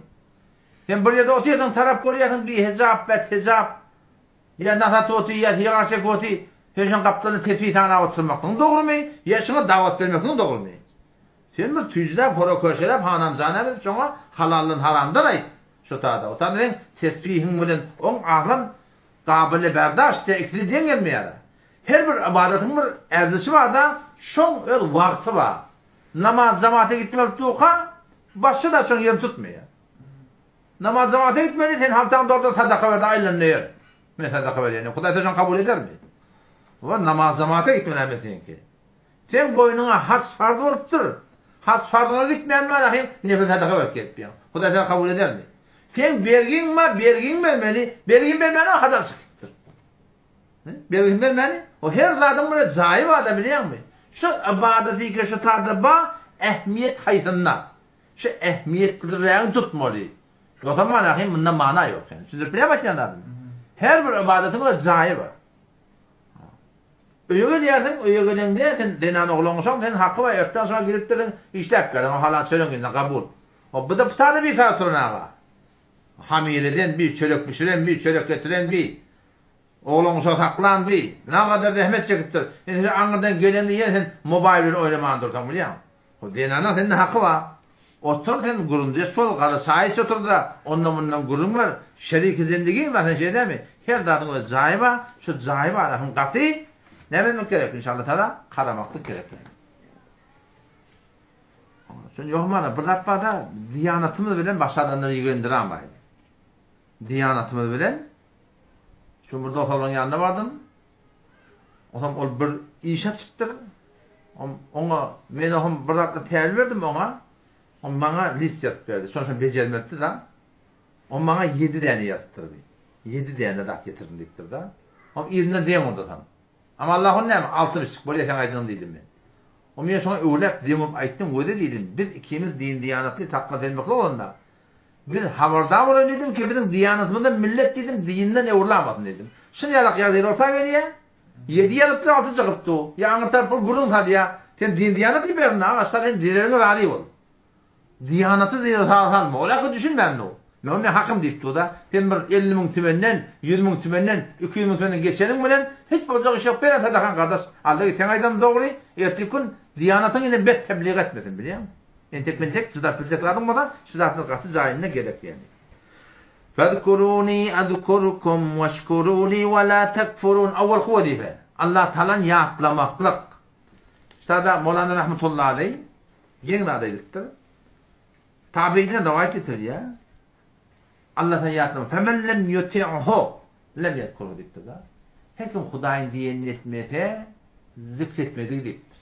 Sen bir yerde otuyorsun taraf koruyorsun bir hicab, ya nasat otuyor, ya karşık otuyor. Heşen kaptanı tesbih tane oturmaktan doğru mu? Ya şuna davet vermekten doğru mu? Sen bir tücüler, koro köşeler, hanam zannedir. Sonra halallın haramdan ayıp. Şu taada. O taada den tesbihin bilen on ağlan kabile berdaş diye ikili diyen gelmiyor. Her bir ibadetin bir erzisi var da şon öyle vakti var. Namaz zamata gitmeli tuğha başı da şon yerini tutmuyor. Namaz zamata gitmeli sen haltan doğru sadaka verdi aylan ne yer. Ne sadaka ver yani. Hudaý Teala kabul eder mi? O namaz zamata gitmemesin ki. Sen boynuna hac farz olupdur. Hac farzına gitmeyen mi alakayım? Nefes sadaka verip gitmiyor. Hudaý Teala kabul eder mi? Sen bergin vermeli. Bergin vermeli o kadar sıkıntır. Bergin vermeli. O her zaten böyle zayıf adam biliyor musun? Şu ibadeti ki şu tadıba ehmiyet hayatında. Şu ehmiyetlilerini tutmalı. Yoksa manakayım bunda mana yok. Şimdi biliyor musun adam? Her bir ibadetin böyle zayıf var. Öyle yersin, öyle gelende sen denan oğlansan sen hakkı var. Ökten sonra gidiptirin işlep geldin. O halat söylen kabul. O bu da pıtada bir kartırına var. Hamireden bir çörek pişiren bir çörek getiren bir oğlun sotaklan bir ne kadar rahmet çekiptir. Yani anından geleni yersen mobilini oynaman durtan biliyor musun? O denana senin hakkı var. Otur sen gurunca sol qara çay otur da ondan bundan gurun var. Şeriki zindigi var şey değil mi? Her dadın o cayba, şu cayba arasın qatı. Ne bilmek gerek inşallah taala qaramaklık gerek. Şun yok mana bir dapada diyanatımız bilen başka adamları ilgilendiremeydi. Diyanatımız bilen şu burada oturan yanında vardım. O zaman o bir işe çıktı. Ona men onu bir dakika təyir verdim ona. O bana list yazıp verdi. Sonra becermedi da. O bana 7 tane yaztırdı. 7 tane de getirdim deyiptir da. O irinden deyim onda sana. Ama Allah onun neymi? 6,5 böyle sen aydın dedim ben. O men sonra öğlep demem aytdım öyle dedim. Biz ikimiz din diyanatlı takla vermekle olanda. Biz haberdar olan dedim ki bizim diyanatımızda millet dedim dinden evlamadın dedim. Şimdi yalak yazıyor orta veriye. 7 yazıptı 6 çıkıptı. Ya anırtar bu gurun hadi ya. Sen din diyanat gibi verin ha. Aslında sen dilerini radi ol. Diyanatı diyor halma. Ola ki düşünmem o. Men hakkım deyipti o da. Sen bir 50.000 tümenden, 100.000 tümenden, 200.000 tümenden geçenin bilen hiç bozak iş yok. Ben atakan kardeş. Aldı sen aydan doğru. Ertesi gün diyanatın yine bet tebliğ etmesin biliyor musun? Tek cıda pilsekladın mı da şu zatın katı zahirine gerek yani. فَذْكُرُونِي أَذْكُرُكُمْ وَاشْكُرُونِي وَلَا تَكْفُرُونَ Avval kuvvedife. Allah Teala'nın yaatlamaklık. İşte da Mevlana Rahmetullahi Aleyh yeni adaylıktır. Tabi'den rivayet edilir ya. Allah'tan yaatlamak. فَمَنْ لَمْ يُتِعْهُ لَمْ يَذْكُرُهُ deyiptir da. Her kim Hudayın diyenini etmese zikretmedi deyiptir.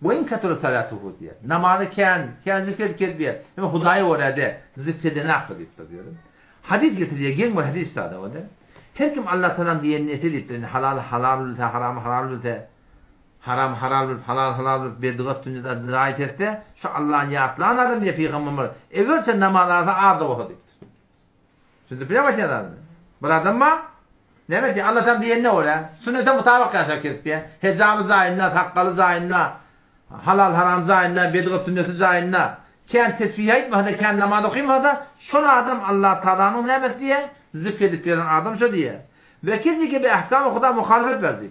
Bu en katır salatuhu diye. Namazı kendi zikret diye. Ama Hudayı orada zikredene akıl deyiptir diyorum. Hadis getiriyor. Gen var hadis da o da. Her kim Allah Teala'nın diyenini etilip halal halal ülse, haram haram ülse, haram halal halal bedgat dünyada dirayet etse, şu Allah'ın yarattığı adam diye peygamber. Eğer sen namazlarda arda oku deyiptir. Şimdi biliyor musun adam? Bir adam mı? Ne demek ki Allah Teala'nın diyenine ola. Sünnete mutabık yaşak etip hecabı zayinna, takkalı zayinna, halal haram zayinna, bedgat sünneti zayinna. Kendi tesbih etme hadi kendi namaz okuyayım hadi. Şunu adam Allah Teala'nın nimet diye zikredip veren adam şu diye. Ve kizi gibi ahkam okuda muhalefet verzi.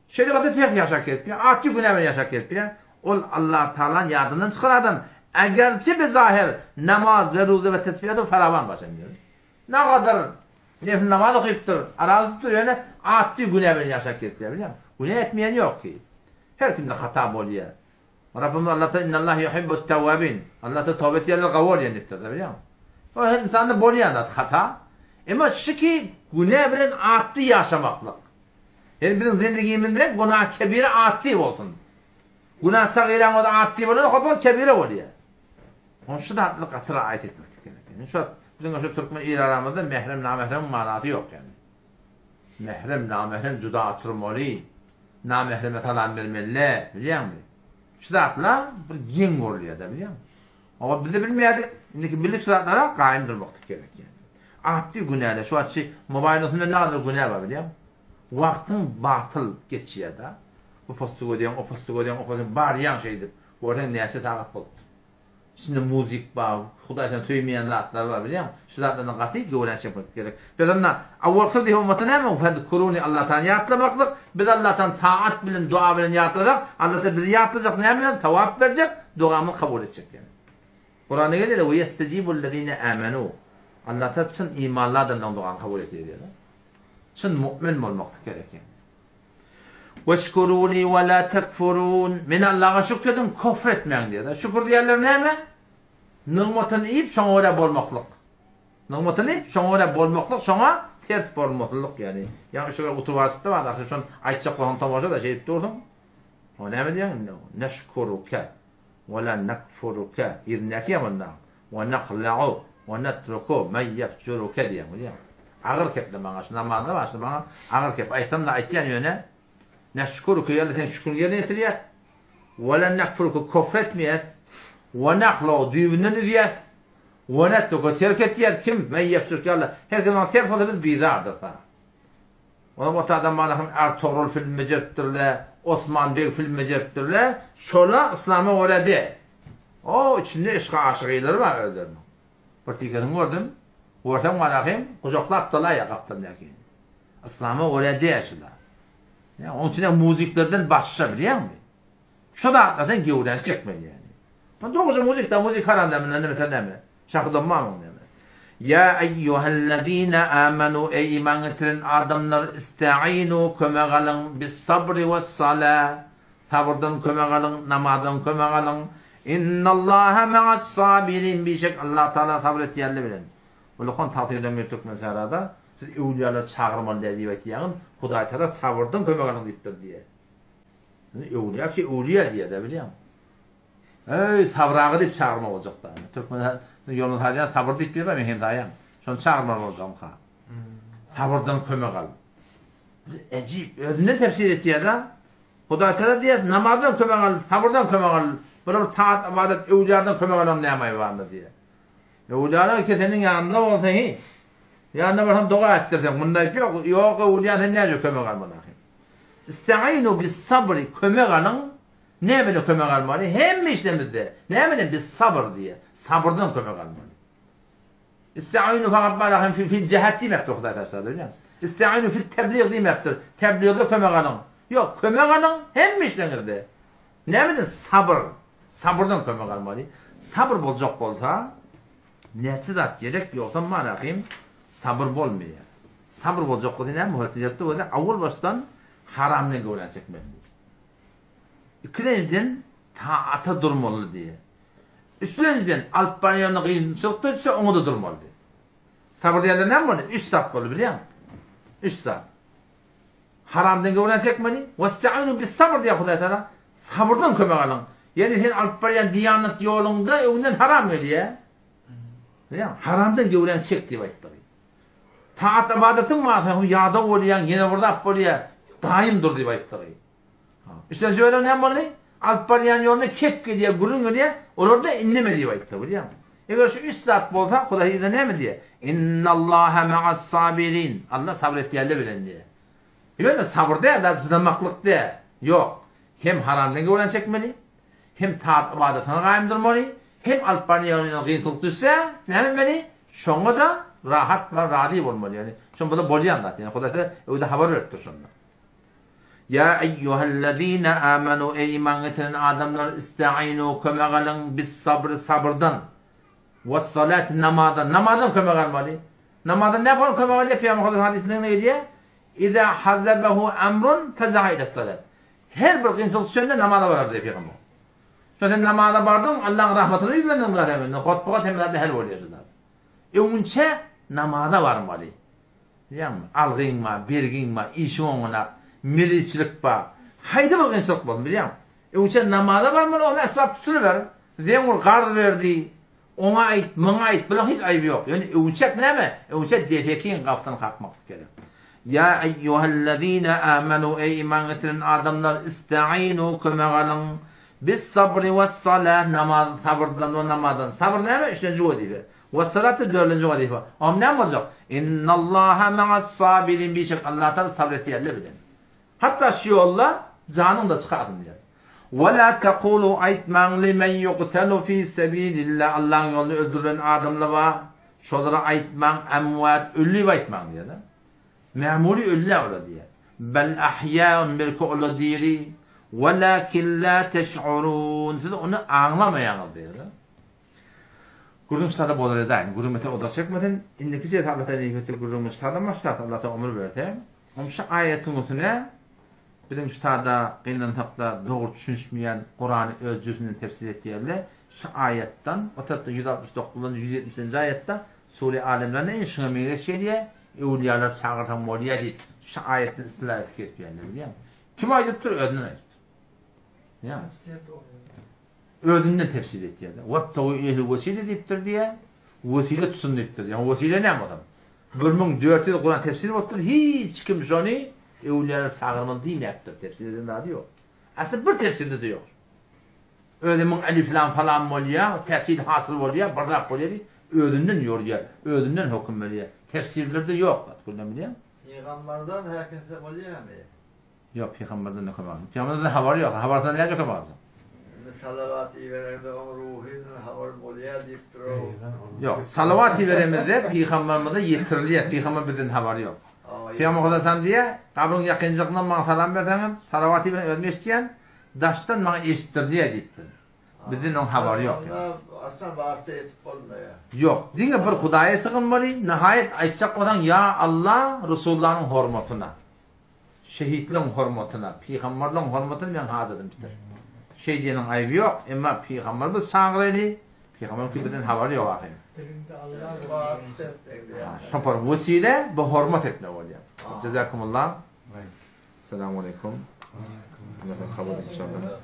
Şeriatı terk yaşak etmiyor. Atı günemen yaşak etmiyor. Ol Allah Teala'nın yardımından çıkan adam. Egerçi bir zahir namaz ve ruzu ve tesbihatı faravan başın diyor. Ne kadar namaz okuyuptur. Arazıptur yani atı günemen yaşak etmiyor. Güne etmeyen yok ki. Her kimde hata oluyor. Rabbimiz Allah'ta innallahu yuhibbut tevvabin. Allah'ta tövbe edenler gavur yani dedi biliyor musun? O her insanda bolyan da hata. Ama şiki günah bilen attı yaşamaklık. Yani bizim zindagimizde günah kebire attı olsun. Günah sagiran o da attı olur, o kebire oluyor. Onun şu da atlı katıra ait etmek gerekiyor. Şu bizim şu Türkmen il aramızda mehrem namehrem manatı yok yani. Mehrem namehrem juda atırmalı. Namehreme talan vermeli. Biliyor musun? Şu zatla bir gen oluyor da biliyor musun? Ama biz de bilmeyedik. Şimdi birlik şu zatlara kaim durmak gerek yani. Attı günahla şu açı mobilinde ne kadar günah var biliyor musun? Vaktin batıl geçiyor da. Bu postu diyen, o postu diyen, o postu bar yan şeydir. Oradan neyse takat buldu. Şimdi müzik var, Hudaydan tüymeyen zatlar var biliyor musun? Şu zatlardan katı göğülen yapmak gerek. Biz onunla avval kıvdi ummatın hemen fedkuruni Allah'tan yaratlamaklık. Biz Allah'tan taat bilin, dua bilin yaratlayacak. Allah da bizi yaratlayacak, ne bilin? Tavap verecek, duamı kabul edecek yani. Kur'an'a geliyor da وَيَسْتَجِيبُ الَّذ۪ينَ آمَنُوا Allah'ta çın imanlardan duanı kabul ediyor diyor. Çın mümin olmak gerek yani. وَشْكُرُونِي وَلَا تَكْفُرُونَ Men Allah'a şükredin, kofretmeyin diyor da. Şükür diyorlar ne mi? Nıgmatını yiyip şuna öyle bolmaklık. Nıgmatını yiyip şuna öyle bolmaklık, şuna ters bolmaklık yani. Yani şöyle oturvarsıda var da, şuna aytacak olan tamaşa da şey etti oldum. O ne mi diyorsun? Neşkuruke ve la nekfuruke irneki yamanna ve nekla'u ve netruku men yefcuruke diyor. Ağır kepli bana, şu namazda var, şu bana ağır kep. Aytsam da aytyan yöne neşkuruke yerle sen şükür yerine getiriyet ve la nekfuruke kofretmeyet ve nekla'u düğünden ediyet ve netruku terk etiyet kim? Men yefcuruke Allah. Her zaman terk olabilir biz bizardır falan. Ona bu adam bana Ertuğrul filmi ceptirle, Osman Bey filmi ceptirle, şola İslam'a uğradı. O içinde eşka aşıgılar var öyle. Partikasını gördüm. Ortam varahim, kucaklap da yakaptım lakin. İslam'a uğradı yaşılar. Yani onun içinde müziklerden başlayabiliyor biliyor musun? Şu da atladan gevren çekmeli yani. Doğrusu müzik haram demin ne tane. Şakıdanmam onu yani. Ya eyyuhellezine amenu ey iman getiren adamlar istaînu kömek alın bis sabri ve salah. Sabırdan kömek alın, namazdan kömek alın. İnnallâhe me'as sabirin bişek Allah Teala sabret yerli bilen. Ulukon tatıyla götürük mesela da siz evliyalar çağırmalı diye ettiğin Huday Teala sabırdan kömek alın deyiptir diye. Evliya ki evliya diye de biliyor musun? Ey sabrağı deyip çağırma olacak da. Türkmen yolun haliyle sabır deyip bir ben hem dayan. Şunu çağırmalı olacağım ha. Sabırdan kömek alın. Ecib. Ne tefsir ettiği de Huday Teala diye namazdan kömek alın, sabırdan kömek alın. Böyle taat, ibadet, evliyalardan kömek alın neymeyi vardı diye. Evliyalar ki senin yanında olsa hi. Yanında varsan dua ettirsen. Bunda yok. Yok evliya sen nece kömek almalı. İsta'inu bis sabri kömek alın. Ne böyle kömek almalı? Hem işlemizde. Ne böyle bis sabır diye. Sabırdan kömek almalı. İsta'inu fakat bana fil cihat demektir Huday Teala biliyor musun? İsta'inu fil tebliğ demektir. Tebliğde kömek alın. Yok kömek alın hem işlemizde. Ne böyle sabır. Sabırdan kömek almalı. Sabır olacak olsa neyse de gerek yoktan manakım sabır olmuyor. Sabır olacak olsa ne muhasiyette o da avul baştan haramla gören çekmeli. İkinciden taata durmalı diye. Üçüncüden alpanyonun kıyımçılıkta ise onu da durmalı diye. Sabır diyenler ne mi? 3 saat olur biliyor musun? 3 saat. Haramdan gören çekmeli. Vesta'inu bis sabır diye Huday Teala sabırdan kömek alın. Yani sen alpanyonun diyanet yolunda ondan haram ediyor. Haramdan gören çek diye ayıptır. Taat ibadetin mağazı yağda olayan, yine burada appoliya daim diye ayıptır. İşte şöyle ne var ne? Alpanyonun yolunda kep gidiyor, gurun gidiyor, orada inleme diye ayıptır biliyor musun? Eğer şu 3 saat bolsa Huday da ne mi diye? İnnallâhe me'as sabirin. Allah sabret yerle bilen diye. Böyle sabır değil, da zınamaklık değil. Yok. Hem haramdan gören çekmeli, hem taat ibadetine kaim durmalı, hem alpanyonun kıyımçılık düşse ne bilmeli? Şuna da rahat ve radî olmalı yani. Şunu burada bolya anlat yani. Huday da öyle haber verdi şunu. Ya eyyuhellezine amenu ey iman getiren adamlar ista'inu kömek alın bis sabrı sabırdan ve salat namazdan kömek almalı. Namazdan ne yapalım kömek almalı? Peygamber hadisinde ne diyor? İza hazabehu emrun feza'a ile salat. Her bir kıyımçılık düşende namaza varar diyor Peygamber. Sen namaza vardın Allah'ın rahmetine yüklendin zaten. Hutbukat hem de hel oluyorsun. Önce namaza varmalı. Yani algın var, birgin var, işin var, milletçilik var. Haydi bir kıyımçılık var biliyor musun? Önce namaza varmalı, ona esbab tutunuver. Zemur kard verdi. Ona ait, bana ait, böyle hiç ayıbı yok. Yani önce ne mi? Önce defekin kaftan kalkmak gerek. Ya eyyuhellezine amenu ey iman getiren adamlar ista'inu kömek alın. Bis sabri ve salah namaz sabırdan ve namazdan. Sabır ne mi? 3. vazife. Ve salatı 4. vazife. Ama ne olacak? İnnallâhe me'as sabirin bişek Allah Teala sabreti yerle bilen. Hatta şu yolla canın da çıkardın diyor. Ve la tekulu aytman limen yuqtalu fi sebilillah. Allah'ın yolunu öldürülen adamlar var. Şolara aytman emvat ölü aytman diyor da. Memuri ölü ola diye. Bel ahya'un belki ola diri. وَلَكِنْ لَا تَشْعُرُونَ siz onu anlamayağınız diyor. Gururumuzda da olur edeyim. Gururumuzda o da çekmedin. İndiki cihaz Allah'tan nimetli gururumuzda da maşallah Allah'tan ömür verdi. Ama şu ayetin üstüne bizim şu tada kıyılan tapta doğru düşünmeyen Kur'an'ı öz cüzünün tefsir ettiği yerle şu ayetten o tabi 169. 170. ayette Sure alemlerine en şıngımıyla şey diye evliyalar çağırtan moliye değil. Şu ayetin istilah etkisi ediyor biliyor musun? Kim ayettir? Ödünün ayettir. Yani ödünden tefsir etti ya da. وَبْتَوْ اِهْلِ vesile deyiptir diye. Vesile tutun deyiptir. Yani vesile ne adam? 1400 Kur'an tefsiri vardır. Hiç kim şunu evliyalar çağırmalı değil mi yaptır? Tefsir eden daha yok. Aslında bir tefsirde de yok. Ödümün eliflan falan oluyor. Tefsir hasıl oluyor. Bardak oluyor. Ödünden yoruyor. Ödünden hüküm veriyor. Tefsirlerde yok. Peygamberden herkese oluyor mu? Yok peygamberden ne kadar. Peygamberden haber yok. Haberden ne çok az. Salavat-ı verende o ruhin haber oluyor deyip duruyor. Yok salavat-ı veremede peygamberimize yetiriliyor. Peygamber bizden haber yok. Peygamber Hazretleri diye kabrin yakınlığından bana salam verdim. Salavat-ı ben ölmek isteyen daştan bana eşittir diye deyipti. Bizden onun haberi yok. Onlar aslında vasıta etip olmuyor. Yok. Diye bir Hudaya sığınmalı. Nihayet aytacak olan ya Allah Resulullah'ın hurmatına. Şehitliğin hurmatına. Peygamberliğin hurmatına ben hazırdım bitir. Şey diyenin ayıbı yok. Ama Peygamber biz sağırıydı. Peygamber bizden haberi yok akıyım. Vasıta etmek yani. Şapar vesile bu hurmat etme oluyor. Cezakumullah. Selamun aleyküm. Allah kabul inşallah.